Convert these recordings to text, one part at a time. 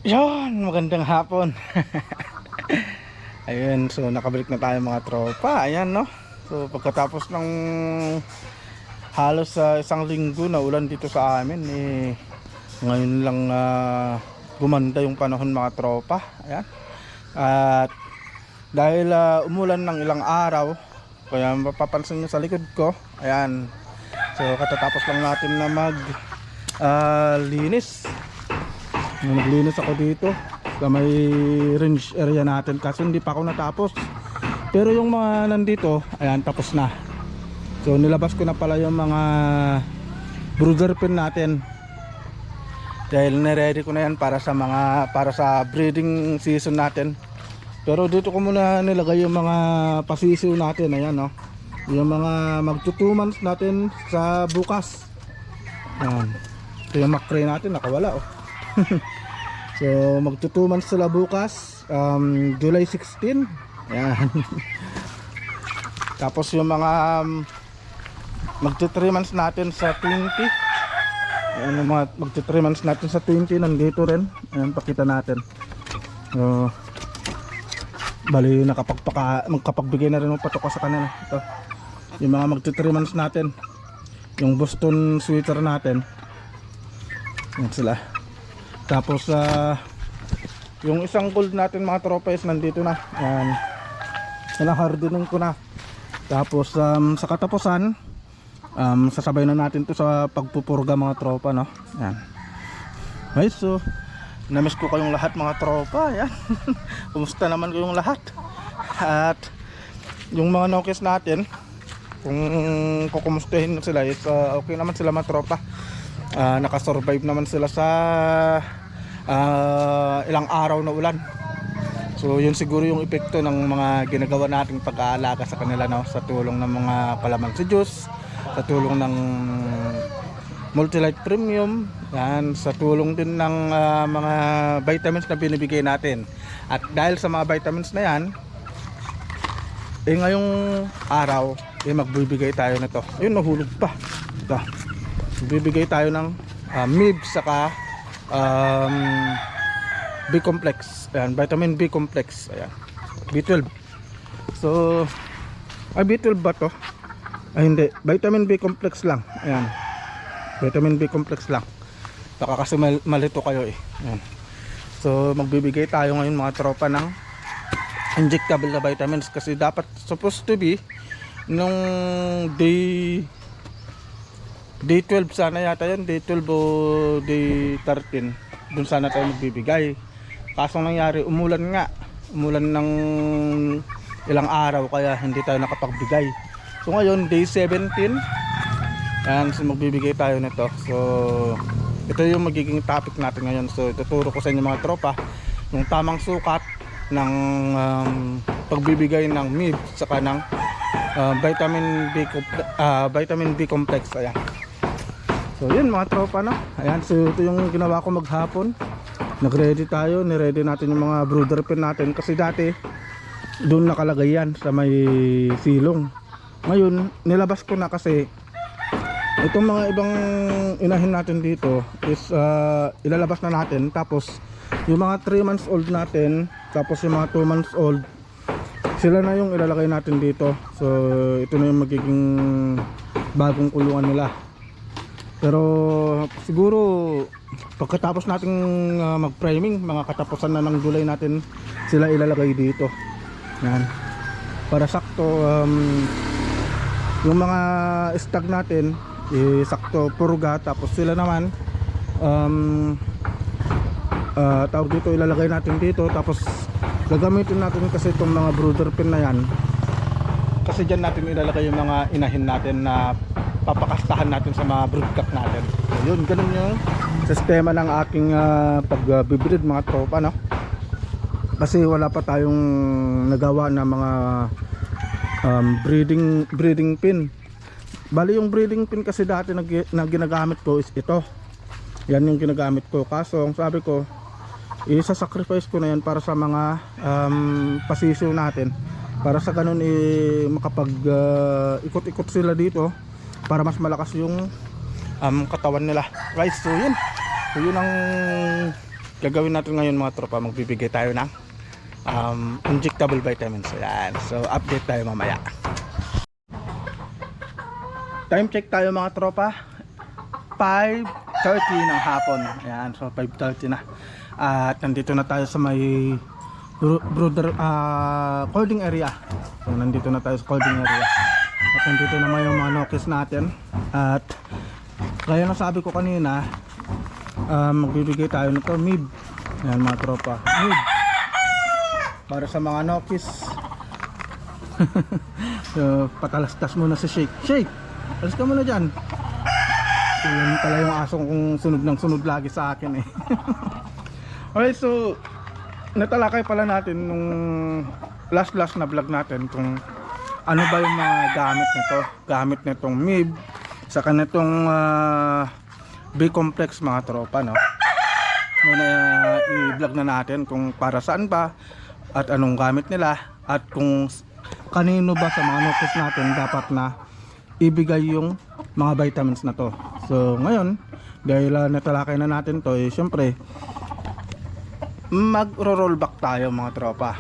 Yon, magandang hapon. Ayun, so nakabalik na tayo mga tropa. Ayan, no. So pagkatapos ng halos sa isang linggo na ulan dito sa amin, ngayon lang gumanda yung panahon mga tropa. Ayan. At dahil umulan ng ilang araw, kaya mapapansin nyo sa likod ko, ayan. So katatapos lang natin na linis. Naglinis ako dito sa may range area natin kasi hindi pa ako natapos. Pero yung mga nandito, ayan, tapos na. So nilabas ko na pala yung mga brooder pin natin. Dahil niready ko na yan para sa breeding season natin. Pero dito ko muna nilagay yung mga pasisiw natin, ayan, no. Yung mga magto 2 months natin sa bukas. Ayan. So yung makre natin nakawala, oh. So magto 2 months sila bukas, July 16. Ayan. Tapos yung mga magto 3 months natin sa 20. Ayan, yung mga magto 3 months natin sa 20 nandito rin. Ayan, pakita natin. So bali magkapagbigay na rin ng patoka sa kanila. Ito yung mga magto 3 months natin, yung Boston sweater natin. Ayan sila. Tapos yung isang gold natin mga tropes nandito na. Ayan, hardening ko na. Tapos sa katapusan, sasabay na natin to sa pagpupurga mga tropa, no. Ayan. Okay, so namiss ko kayong lahat mga tropa. Ayan. Kumusta naman kayong lahat? At yung mga nokes natin, kung kukumustahin sila is okay naman sila mga tropa. Nakasurvive naman sila sa ilang araw na ulan. So yun siguro yung epekto ng mga ginagawa nating pag-aalaga sa kanila, no? Sa tulong ng mga kalamansi juice, sa tulong ng Multilite Premium, yan, sa tulong din ng mga vitamins na binibigay natin. At dahil sa mga vitamins na yan, ngayong araw magbibigay tayo nito. Ayun, nahulog pa. Ito, bibigay tayo ng MIB saka B complex. Ayan, vitamin B complex. Ayan, B12. So B12 ba to? Ay hindi, vitamin B complex lang. Ayan, vitamin B complex lang. Baka kasi malito kayo eh. Ayan. So magbibigay tayo ngayon mga tropa ng injectable na vitamins. Kasi dapat supposed to be nung day 12 sana yata yun, day 12 o day 13, dun sana tayo magbibigay. Kaso nangyari, umulan ng ilang araw kaya hindi tayo nakapagbigay. So ngayon day 17, yan, so magbibigay tayo nito. So ito yung magiging topic natin ngayon. So ituturo ko sa inyo mga tropa yung tamang sukat ng pagbibigay ng MIB saka ng vitamin B complex. Ayan. So yun mga tropa, no. Ayan, so ito yung ginawa ko maghapon. Nagready tayo, niready natin yung mga brooder pin natin. Kasi dati doon nakalagay yan sa may silong. Ngayon nilabas ko na kasi itong mga ibang inahin natin dito is ilalabas na natin. Tapos yung mga 3 months old natin, tapos yung mga 2 months old, sila na yung ilalagay natin dito. So ito na yung magiging bagong kulungan nila. Pero siguro pagkatapos nating mag-priming, mga katapusan na ng July natin sila ilalagay dito. Yan. Para sakto yung mga stag natin sakto purga, tapos sila naman tawag dito, ilalagay natin dito. Tapos gagamitin natin kasi itong mga brooder pin na yan, kasi dyan natin ilalagay yung mga inahin natin na papakastahan natin sa mga broodcock natin. So yun, ganun yung sistema ng aking pagbibreed mga tropa, no? Kasi wala pa tayong nagawa na mga breeding pin. Bali yung breeding pin kasi dati na ginagamit ko is ito. Yan yung ginagamit ko. Kaso ang sabi ko, isa-sacrifice ko na yan para sa mga pasisiw natin. Para sa ganun makapag ikot-ikot sila dito para mas malakas yung katawan nila, guys. So yun ang gagawin natin ngayon mga tropa, magbibigay tayo ng injectable vitamins. Ayan. So update tayo mamaya. Time check tayo mga tropa, 5:30 ng hapon. Ayan, so 5:30 na. At nandito na tayo sa may colding area. So nandito na tayo sa colding area. At nandito naman yung mga nokis natin. At kaya nasabi ko kanina, magbibigay tayo nito MIB. Ayan mga tropa, MIB para sa mga nokis. So patalastas muna si Shake. Alas ka muna dyan. So, yun pala yung asong kung sunod ng sunod lagi sa akin eh. Okay, so natalakay pala natin nung last na vlog natin kung ano ba yung mga gamit nitong MIB saka nitong B-complex mga tropa, no? Muna i-vlog na natin kung para saan ba at anong gamit nila at kung kanino ba sa mga nokis natin dapat na ibigay yung mga vitamins na to. So ngayon dahil natalakay na natin to, syempre magro-roll back tayo mga tropa.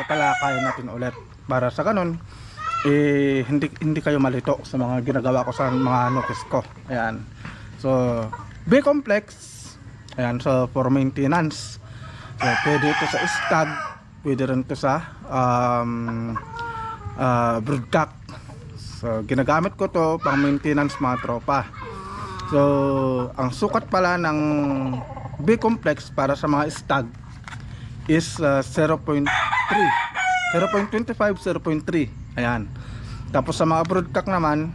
Tatalakay natin ulit para sa ganun hindi kayo malito sa mga ginagawa ko sa mga nokis ko. Ayan. So B-complex, ayan, so for maintenance. So pwede ito sa stag, pwede rin ito sa broodcock. So ginagamit ko to pang maintenance mga tropa. So ang sukat pala ng B-complex para sa mga stag is 0.3, 0.25, 0.3. Ayan. Tapos sa mga broodcock naman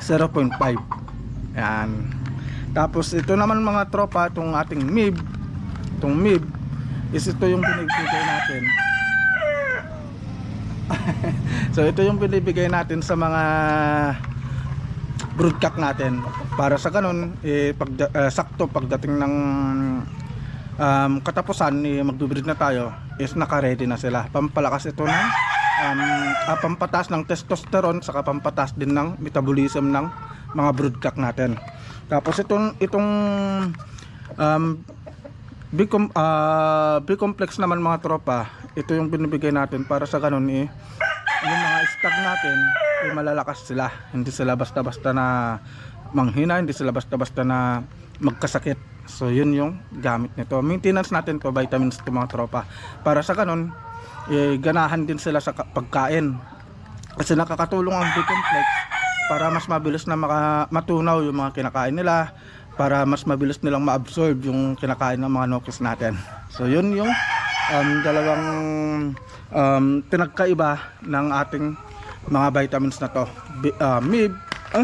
0.5. Ayan. Tapos ito naman mga tropa, itong ating MIB, itong MIB is ito yung binibigay natin. So ito yung binibigay natin sa mga broodcock natin para sa ganun sakto pagdating ng katapusan magbibreed na tayo is naka-ready na sila. Pampalakas ito ng pampatas ng testosterone saka pampatas din ng metabolism ng mga broodcock natin. Tapos itong B-complex naman mga tropa, ito yung binibigay natin para sa ganun yung mga stag natin malalakas sila, hindi sila basta-basta na manghina, hindi sila basta-basta na magkasakit. So yun yung gamit nito. Maintenance natin to, vitamins to mga tropa, para sa ganun ganahan din sila sa pagkain, kasi nakakatulong ang B-complex para mas mabilis na matunaw yung mga kinakain nila, para mas mabilis nilang ma-absorb yung kinakain ng mga nokis natin. So yun yung dalawang pinagkaiba ng ating mga vitamins na to. MIB,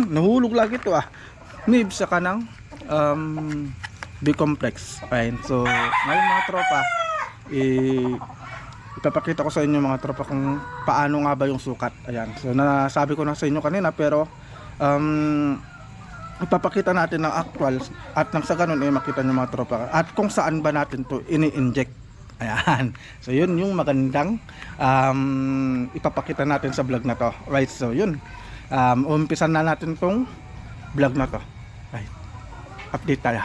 nahulog lagi to MIB saka ng B-complex. Fine. So ngayon mga tropa, ipapakita ko sa inyo mga tropa kung paano nga ba yung sukat. Ayan. So nasabi ko na sa inyo kanina, pero ipapakita natin ng actual at nang sa ganun makita nyo mga tropa at kung saan ba natin to ini-inject. Ayan. So yun yung magandang ipapakita natin sa vlog na to. Right, so yun. Umpisan na natin tong vlog na to. Right. Update tayo.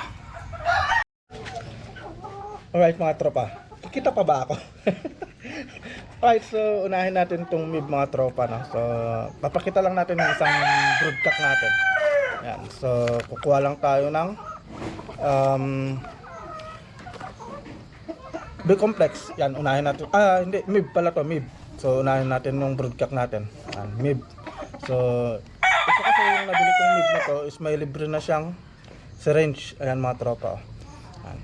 Alright mga tropa. Kita pa ba ako? Alright, so unahin natin tong MIB mga tropa, no? So papakita lang natin yung isang broodcock natin. Ayan. So kukuha lang tayo ng B-complex. Yan, unahin natin. Hindi, MIB pala to, MIB. So unahin natin yung broodcock natin. Yan, MIB. So ito kasi yung nabili kong MIB na to is may libre na siyang syringe. Ayan mga tropa. Yan.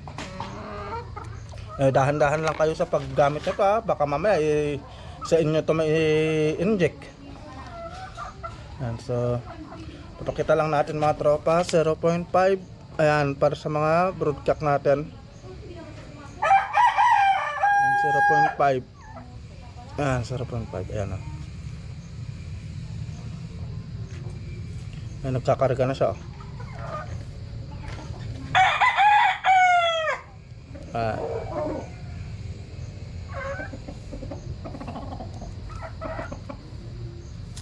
Dahan-dahan lang kayo sa paggamit nito baka mamaya sa inyo to may inject. Yan, so papakita lang natin mga tropa, 0.5. Ayan, para sa mga broodcock natin. 0.5. 0.5. Ayan. Ay, nagkakarga na siya.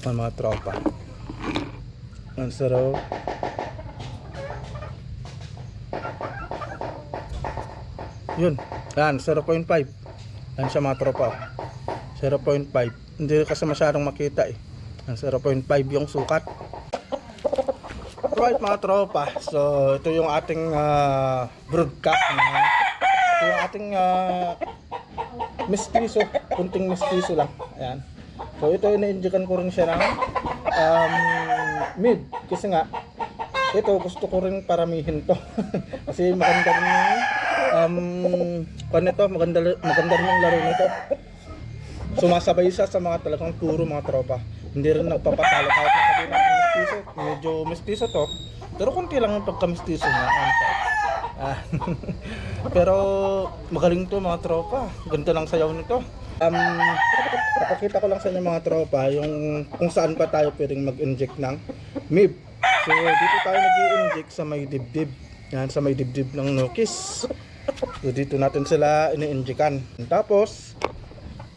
Mga tropa. Ang sarap. Yun. Yan, 0.5. Yan siya mga tropa. 0.5. Hindi kasi masyadong makita eh. Yan, 0.5 yung sukat. Right mga tropa. So ito yung ating broodcock. Ito yung ating mestizo. Kunting mestizo lang. Ayan. So ito ina-injectan ko rin siya ng mid. Kasi nga ito gusto ko rin paramihin to. Kasi maganda rin yung maganda rin yung laro nito. Sumasabay siya sa mga talagang puro mga tropa. Hindi rin nagpapatalo kahit na sabihin natin mestizo. Medyo mestizo to. Pero konti lang yung pagka-mestizo niya. Pero magaling to mga tropa. Ganda lang sayaw nito. Papakita ko lang sa inyo mga tropa yung kung saan pa tayo pwedeng mag-inject ng MIB. So dito tayo nag-i-inject sa may dibdib. Yan, sa may dibdib ng Nokis. So dito natin sila ini-injectan. Tapos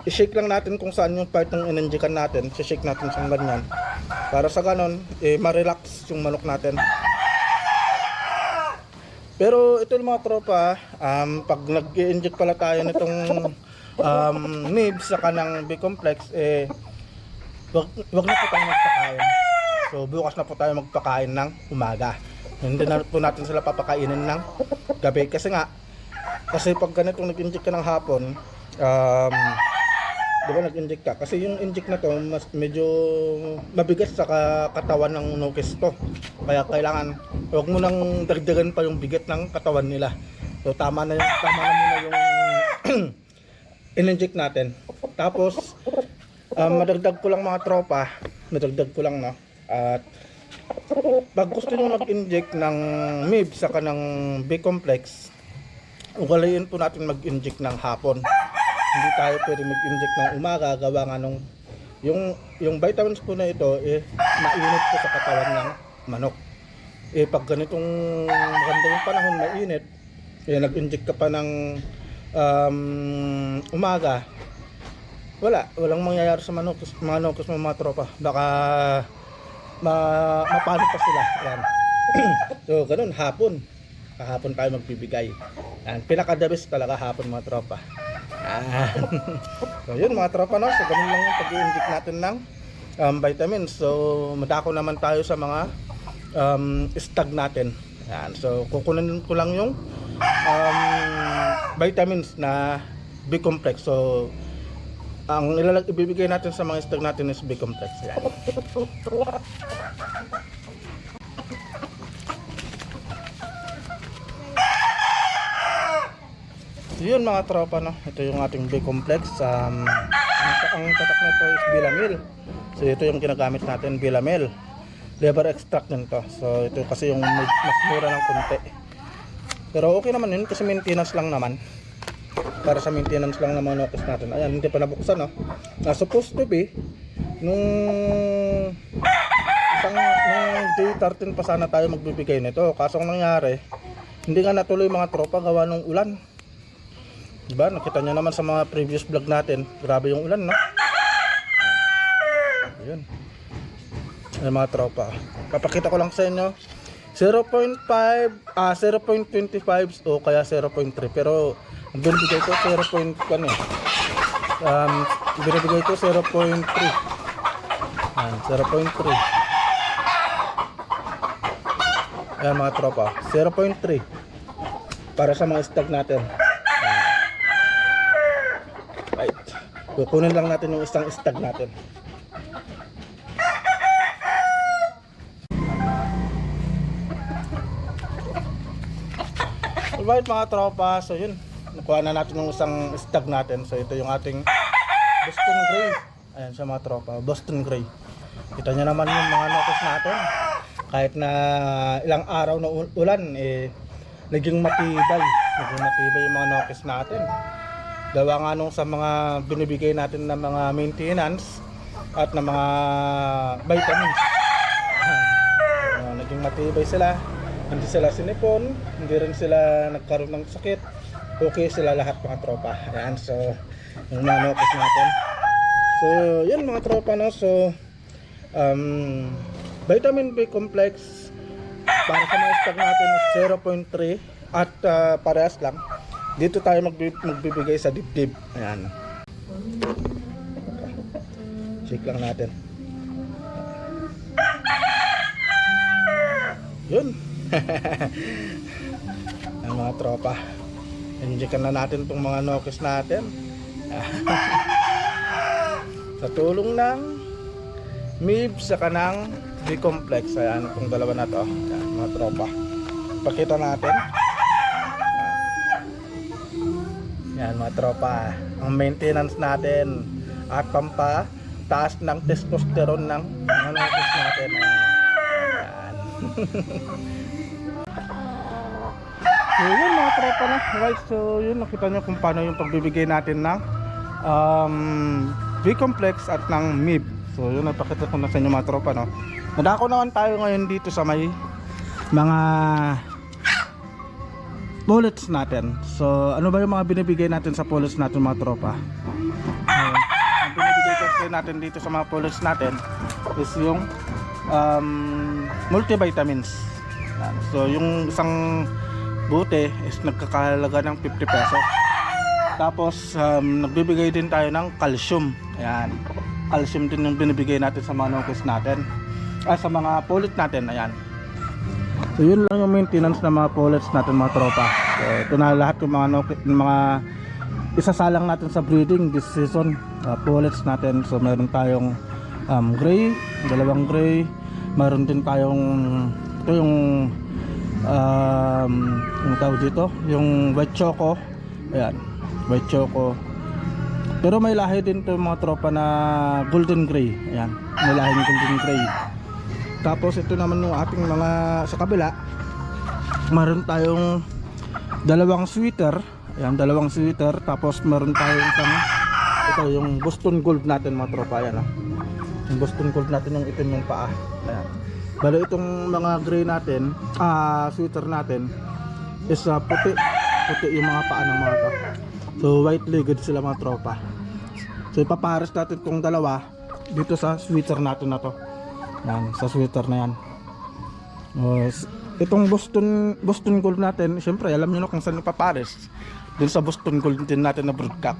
i-shake lang natin kung saan yung part ng in-injectan natin. I-shake natin sa ganyan. Para sa ganon, ma-relax yung manok natin. Pero ito yung mga tropa, pag nag-i-inject pala tayo nitong MIB sa kanang B-complex, wag na po tayo magpakain. So bukas na po tayo magpakain ng umaga. Hindi na po natin sila papakainin ng gabi. Kasi pag ganitong nag-inject ka ng hapon, diba nag-inject ka? Kasi yung inject na to, medyo mabigat sa katawan ng Nokis to. Kaya kailangan, huwag mo nang dagdagan pa yung bigat ng katawan nila. So tama na muna yung in-inject natin. Tapos, madagdag ko lang mga tropa, no? At pag gusto nyo mag-inject ng MIB sa kanang B-complex, ugalayin po natin mag-inject ng hapon. Hindi tayo pwede mag-inject ng umaga, gawa nga nung yung vitamins po na ito mainit po sa katawan ng manok. Pag ganitong maganda yung panahon, mainit, nag-inject ka pa ng umaga, walang mangyayari sa mga nokis mga tropa. Baka mapano pa sila. Yan. So ganun, kahapon tayo magbibigay. Yan, pinaka-the best talaga hapon mga tropa. So yun mga tropa, no? So ganun lang yung pag-i-inject natin ng vitamins. So madako naman tayo sa mga stag natin. Yan. So kukunin ko lang yung vitamins na B-complex. So ang ibibigay natin sa mga stag natin is B-complex. Yan. Yun mga tropa, no? Ito yung ating B-complex. Ang tatak nito is Bilamil. So ito yung ginagamit natin, Bilamil. Liver extract nito. So ito kasi yung mas mura ng konti. Pero okay naman yun kasi maintenance lang naman. Para sa maintenance lang ng mga Nokis natin. Ayan, hindi pa nabuksan, no? Supposed to be nung day 13 pa sana tayo magbibigay nito. Kaso ang nangyari, hindi nga natuloy mga tropa gawa ng ulan. Diba? Nakita nyo naman sa mga previous vlog natin. Grabe yung ulan, no? Ayun. Ayun mga tropa. Papakita ko lang sa inyo. 0.5, 0.25 o kaya 0.3. Pero ang binibigay ko 0.1 eh. Binibigay ko 0.3. 0.3. Ayan mga tropa. 0.3. Para sa mga stag natin. Right. Kukunin lang natin yung isang stag natin. Alright mga tropa, so yun, nakuha na natin yung isang stag natin. So ito yung ating Boston Grey. Ayan siya mga tropa, Boston Grey. Kita nyo naman yung mga Nokis natin. Kahit na ilang araw na ulan, naging matibay yung mga Nokis natin. Gawa nga nung sa mga binibigay natin na mga maintenance at na mga vitamins. Naging matibay sila. Hindi sila sinipon, hindi rin sila nagkaroon ng sakit. Okay sila lahat mga tropa. Ayan, so yung mga Nokis natin. So yun mga tropa, no? So vitamin B complex para sa mga stag natin is 0.3 at parehas lang. Dito tayo magbibigay sa dibdib. Ayan. Check lang natin. Yun. Ang mga tropa. Injectan na natin itong mga nokis natin. Sa tulong ng MIB sa kanang B-complex. Ayan, itong dalawa na to. Ayan, mga tropa. Pakita natin. Ayan, mga tropa. Ang maintenance natin at taas ng testosterone ng mga nokis natin. Ayan. So yun mga tropa na. Right, so yun, nakita nyo kung paano yung pagbibigay natin ng B-complex at ng MIB. So yun, napakita ko na sa inyo mga tropa, no. Nadako naman tayo ngayon dito sa may mga bullets natin. So ano ba yung mga binibigay natin sa bullets natin mga tropa? Ang binibigay kasi natin dito sa mga bullets natin is yung multivitamins. So yung isang bote is nagkakahalaga ng 50 pesos. Tapos nagbibigay din tayo ng calcium. Ayan. Calcium din yung binibigay natin sa mga nokis natin. Sa mga pullet natin. Ayan. So yun lang yung maintenance ng mga pullets natin mga tropa. So ito na lahat yung mga isasalang natin sa breeding this season. Pullets natin. So meron tayong gray, dalawang gray. Meron din tayong ito yung tawag dito, yung white choco. Ayan, white choco. Pero may lahi din to mga tropa na golden gray. Ayan, may lahi ng golden gray. Tapos ito naman yung ating mga sa kabila. Meron tayong dalawang sweater. Ayan, dalawang sweater. Tapos meron tayong isang, ito yung Boston Gold natin mga tropa. Ayan, yung Boston Gold natin, yung itim yung paa. Ayan. Balo itong mga gray natin, sweater natin is puti. Puti yung mga paa ng mga to. So white legged sila mga tropa. So ipapares natin itong dalawa dito sa sweater natin na to. Yan, sa sweater na yan. Itong Boston Gold natin, syempre alam nyo na kung saan ipapares. Dun sa Boston Gold din natin na broodcock.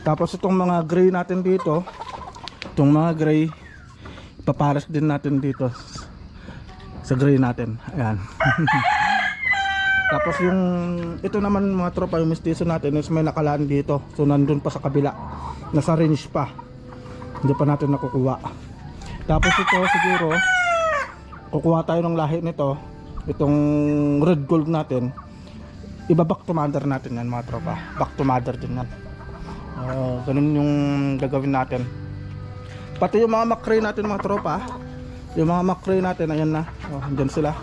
Tapos itong mga gray natin dito, itong mga gray, ipapares din natin dito sa gray natin. Ayan. Tapos yung ito naman mga tropa, yung mestizo natin is may nakalaan dito. So nandun pa sa kabila, nasa range pa, hindi pa natin nakukuha. Tapos ito siguro kukuha tayo ng lahi nito, itong red gold natin, iba back to mother natin yan mga tropa. Back to mother din yan. Ganun yung gagawin natin. Pati yung mga makray natin mga tropa, yung mga makray natin, ayan na, andyan sila.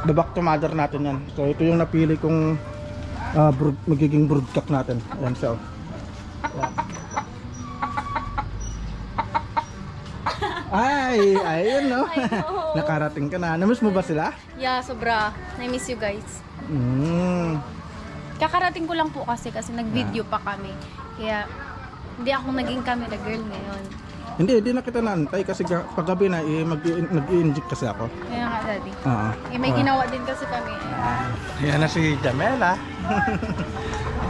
The back to mother natin yan. So ito yung napili kong magiging broodcock natin. Ayan siya. Ayan. Ay, ayun no. Nakarating ka na. Namiss mo ba sila? Yeah, sobra. I-miss you guys. Kakarating ko lang po kasi nag-video pa kami. Kaya hindi ako naging camera girl ngayon. Hindi na kita naantay kasi paggabi na mag-i-inject kasi ako. Kaya nga daddy. Oo. May ginawa din kasi kami. Yan na si Jamela.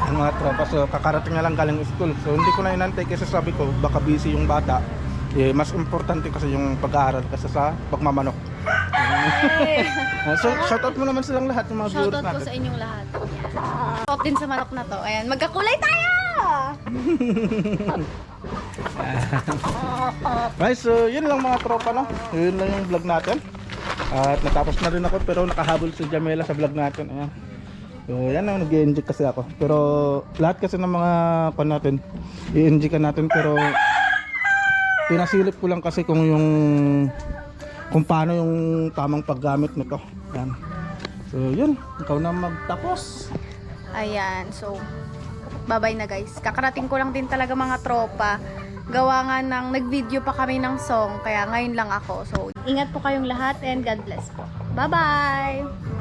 Ang mga tropa, so kakarating na lang galing school. So hindi ko na inantay kasi sabi ko baka busy yung bata. Mas importante kasi yung pag-aaral kasi sa pagmamanok. So shoutout mo naman silang lahat, yung mga viewers Shoutout natin. po sa inyong lahat. Shoutout din sa manok na to. Ayan, magkakulay tayo! Right, so yun lang mga tropa, no? Yun lang yung vlog natin. At natapos na rin ako pero nakahabol si Jamela sa vlog natin. Ayan. So yan ang nag-i-inject kasi ako. Pero lahat kasi ng mga pan natin i-inject natin, pero pinasilip ko lang kasi kung paano yung tamang paggamit nito. Yan. So yun, ikaw na magtapos. Ayan, so bye-bye na guys. Kakarating ko lang din talaga mga tropa. Gawa nga ng nag-video pa kami ng song, kaya ngayon lang ako. So ingat po kayong lahat and God bless po. Bye-bye!